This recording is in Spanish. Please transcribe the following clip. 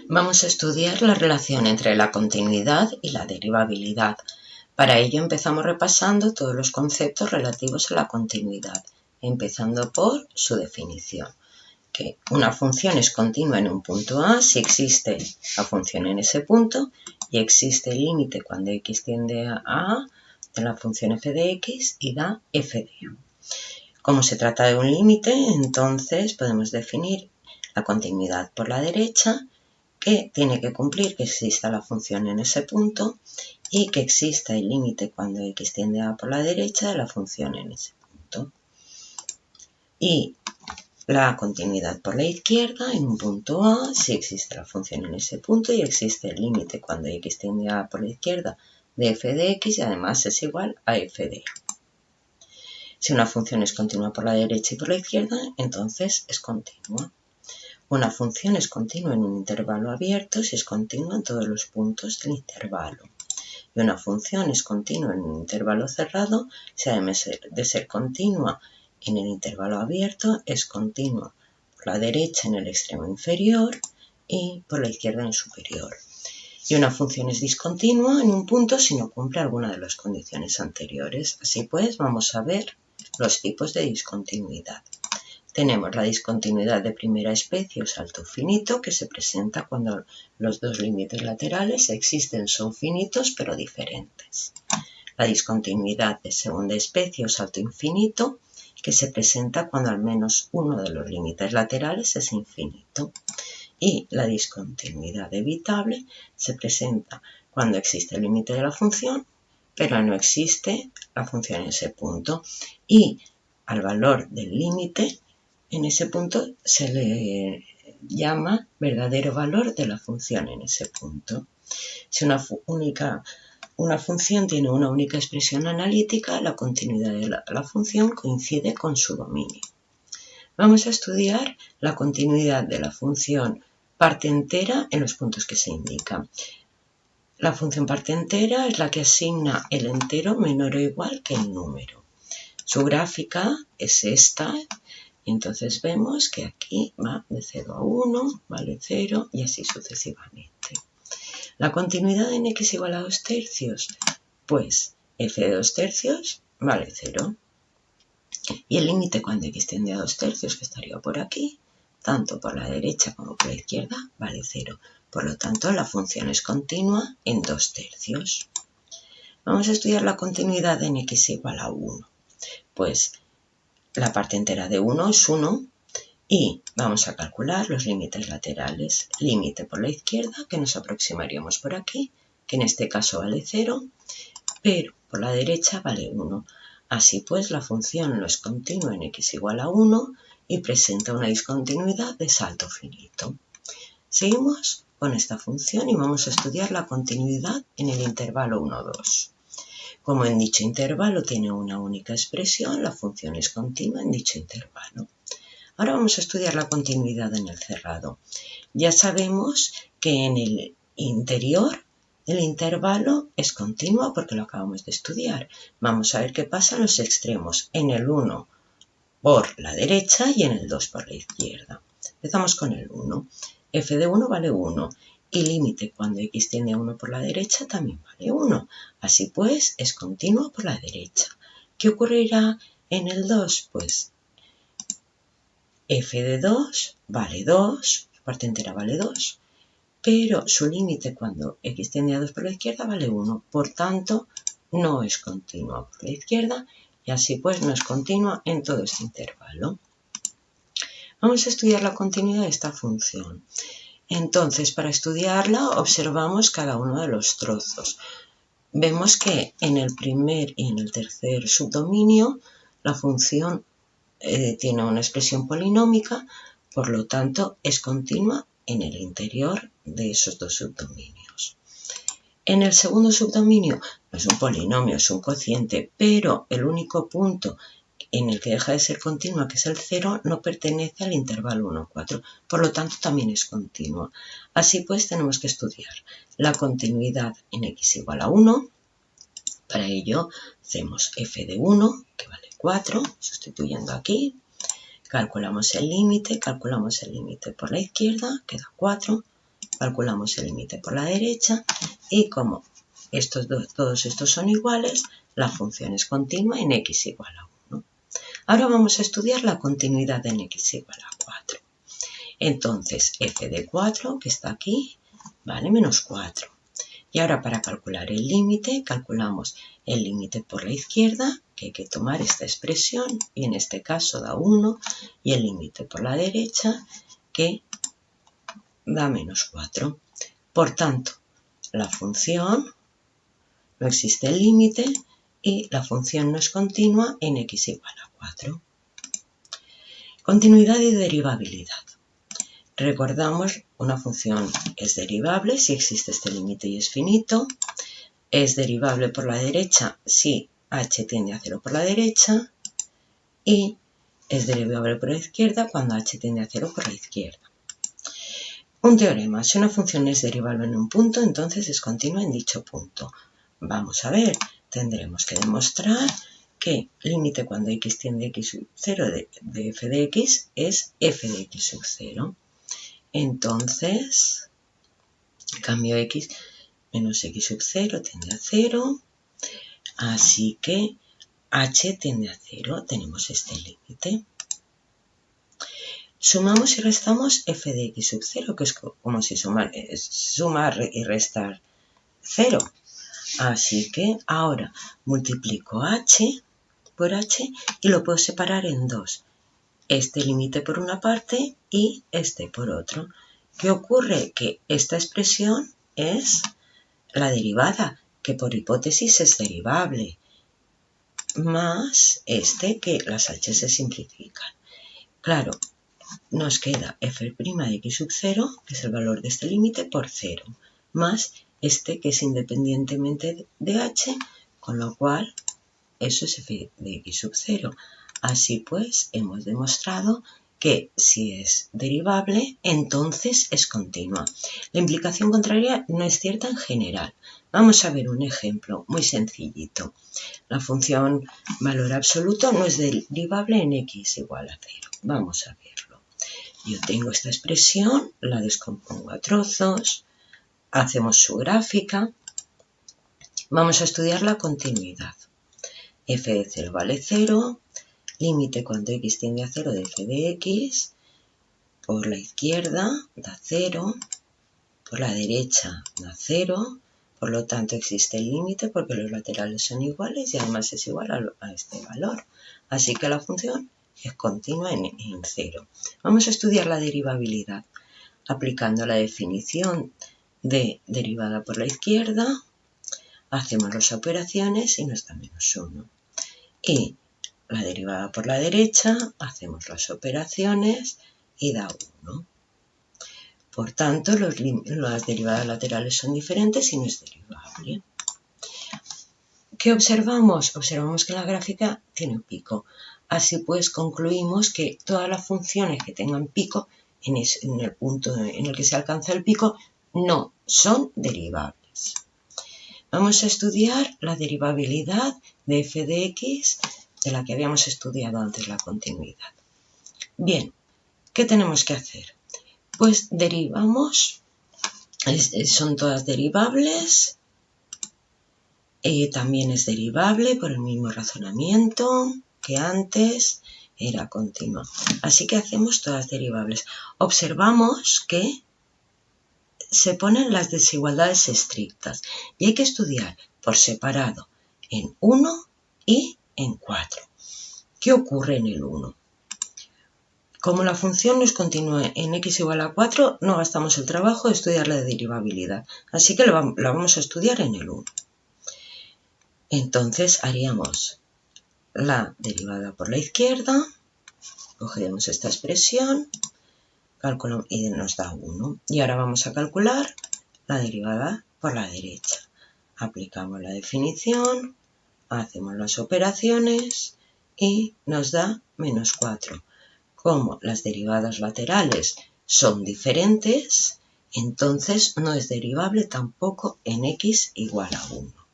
Vamos a estudiar la relación entre la continuidad y la derivabilidad. Para ello empezamos repasando todos los conceptos relativos a la continuidad, empezando por su definición. Que una función es continua en un punto A si existe la función en ese punto y existe el límite cuando x tiende a A de la función f de x y da f de A. Como se trata de un límite, entonces podemos definir la continuidad por la derecha, que tiene que cumplir que exista la función en ese punto y que exista el límite cuando x tiende a por la derecha de la función en ese punto. Y la continuidad por la izquierda en un punto A, si existe la función en ese punto y existe el límite cuando x tiende a por la izquierda de f de x y además es igual a f de A. Si una función es continua por la derecha y por la izquierda, entonces es continua. Una función es continua en un intervalo abierto si es continua en todos los puntos del intervalo. Y una función es continua en un intervalo cerrado si además de ser continua en el intervalo abierto, es continua por la derecha en el extremo inferior y por la izquierda en el superior. Y una función es discontinua en un punto si no cumple alguna de las condiciones anteriores. Así pues, vamos a ver los tipos de discontinuidad. Tenemos la discontinuidad de primera especie o salto finito, que se presenta cuando los dos límites laterales existen, son finitos pero diferentes. La discontinuidad de segunda especie o salto infinito, que se presenta cuando al menos uno de los límites laterales es infinito. Y la discontinuidad evitable se presenta cuando existe el límite de la función, pero no existe la función en ese punto. Y al valor del límite, en ese punto se le llama verdadero valor de la función en ese punto. Si una función tiene una única expresión analítica, la continuidad de la función coincide con su dominio. Vamos a estudiar la continuidad de la función parte entera en los puntos que se indican. La función parte entera es la que asigna el entero menor o igual que el número. Su gráfica es esta. Y entonces vemos que aquí va de 0 a 1, vale 0 y así sucesivamente. La continuidad en x igual a 2 tercios, pues f de 2 tercios vale 0. Y el límite cuando x tiende a 2 tercios, que estaría por aquí, tanto por la derecha como por la izquierda, vale 0. Por lo tanto, la función es continua en 2 tercios. Vamos a estudiar la continuidad en x igual a 1. Pues la parte entera de 1 es 1 y vamos a calcular los límites laterales. Límite por la izquierda, que nos aproximaríamos por aquí, que en este caso vale 0, pero por la derecha vale 1. Así pues, la función no es continua en x igual a 1 y presenta una discontinuidad de salto finito. Seguimos con esta función y vamos a estudiar la continuidad en el intervalo 1, 2. Como en dicho intervalo tiene una única expresión, la función es continua en dicho intervalo. Ahora vamos a estudiar la continuidad en el cerrado. Ya sabemos que en el interior el intervalo es continuo porque lo acabamos de estudiar. Vamos a ver qué pasa en los extremos, en el 1 por la derecha y en el 2 por la izquierda. Empezamos con el 1. F de 1 vale 1. Y límite cuando x tiende a 1 por la derecha también vale 1. Así pues, es continuo por la derecha. ¿Qué ocurrirá en el 2? Pues f de 2 vale 2, su parte entera vale 2, pero su límite cuando x tiende a 2 por la izquierda vale 1. Por tanto, no es continua por la izquierda y así pues no es continua en todo este intervalo. Vamos a estudiar la continuidad de esta función. Entonces, para estudiarla, observamos cada uno de los trozos. Vemos que en el primer y en el tercer subdominio la función tiene una expresión polinómica, por lo tanto es continua en el interior de esos dos subdominios. En el segundo subdominio no es un polinomio, es un cociente, pero el único punto en el que deja de ser continua, que es el 0, no pertenece al intervalo 1, 4, por lo tanto también es continua. Así pues tenemos que estudiar la continuidad en x igual a 1. Para ello hacemos f de 1, que vale 4, sustituyendo aquí. Calculamos el límite por la izquierda, queda 4, calculamos el límite por la derecha y como todos estos son iguales, la función es continua en x igual a 1. Ahora vamos a estudiar la continuidad en x igual a 4. Entonces, f de 4, que está aquí, vale menos 4. Y ahora para calcular el límite, calculamos el límite por la izquierda, que hay que tomar esta expresión, y en este caso da 1, y el límite por la derecha, que da menos 4. Por tanto, la función, no existe el límite, y la función no es continua en x igual a 4. Continuidad y derivabilidad. Recordamos, una función es derivable si existe este límite y es finito. Es derivable por la derecha si h tiende a 0 por la derecha. Y es derivable por la izquierda cuando h tiende a 0 por la izquierda. Un teorema. Si una función es derivable en un punto, entonces es continua en dicho punto. Vamos a ver, tendremos que demostrar que límite cuando x tiende a x sub 0 de f de x es f de x sub 0. Entonces, cambio x menos x sub 0 tiende a 0, así que h tiende a 0, tenemos este límite. Sumamos y restamos f de x sub 0, que es como si sumar y restar 0. Así que ahora multiplico h por h y lo puedo separar en dos. Este límite por una parte y este por otro. ¿Qué ocurre? Que esta expresión es la derivada, que por hipótesis es derivable, más este que las h se simplifican. Claro, nos queda f' de x sub 0, que es el valor de este límite, por 0, más este que es independientemente de h, con lo cual eso es f de x sub 0. Así pues, hemos demostrado que si es derivable, entonces es continua. La implicación contraria no es cierta en general. Vamos a ver un ejemplo muy sencillito. La función valor absoluto no es derivable en x igual a 0. Vamos a verlo. Yo tengo esta expresión, la descompongo a trozos, hacemos su gráfica. Vamos a estudiar la continuidad. F de 0 vale 0. Límite cuando x tiende a 0 de f de x, por la izquierda da 0, por la derecha da 0, por lo tanto existe el límite porque los laterales son iguales y además es igual a este valor. Así que la función es continua en 0. Vamos a estudiar la derivabilidad aplicando la definición de derivada por la izquierda, hacemos las operaciones y nos da menos 1. Y la derivada por la derecha, hacemos las operaciones y da 1. Por tanto, las derivadas laterales son diferentes y no es derivable. ¿Qué observamos? Observamos que la gráfica tiene un pico. Así pues, concluimos que todas las funciones que tengan pico en el punto en el que se alcanza el pico no son derivables. Vamos a estudiar la derivabilidad de f de x de la que habíamos estudiado antes la continuidad. Bien, ¿qué tenemos que hacer? Pues derivamos, son todas derivables, también es derivable por el mismo razonamiento que antes, era continua. Así que hacemos todas derivables. Observamos que se ponen las desigualdades estrictas y hay que estudiar por separado en 1 y en 4. ¿Qué ocurre en el 1? Como la función no es continua en x igual a 4, no gastamos el trabajo de estudiar la derivabilidad. Así que la vamos a estudiar en el 1. Entonces haríamos la derivada por la izquierda, cogeremos esta expresión, calculamos y nos da 1. Y ahora vamos a calcular la derivada por la derecha. Aplicamos la definición, hacemos las operaciones y nos da menos 4. Como las derivadas laterales son diferentes, entonces no es derivable tampoco en x igual a 1.